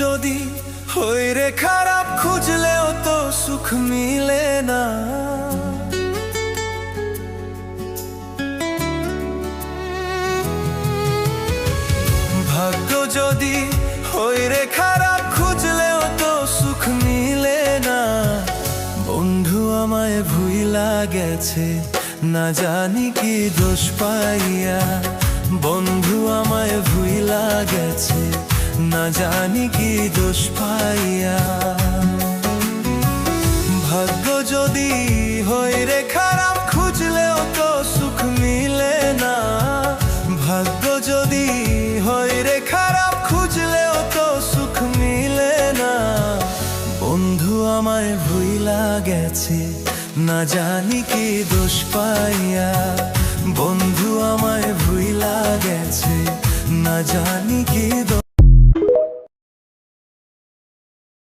যদি হই রে খারাপ, খুঁজলেও তো সুখ মিলে না। ভাগ্য যদি হই রে খারাপ, খুঁজলেও তো সুখ মিলে না। বন্ধু আমায় ভুইলা গেছে, না জানি কি দোষ পাইয়া। বন্ধু আমায় ভুইলা গেছে, না জানি কি দোষ পাইয়া। ভাগ্য যদি হই রে খারাপ, খুঁজলেও তো সুখ মিলে না। ভাগ্য যদি হই রে খারাপ, খুঁজলেও তো সুখ মিলে না। বন্ধু আমায় ভুইলা গেছে, না জানি কি দোষ পাইয়া। বন্ধু আমায় ভুইলা গেছে, না জানি কি দোষ।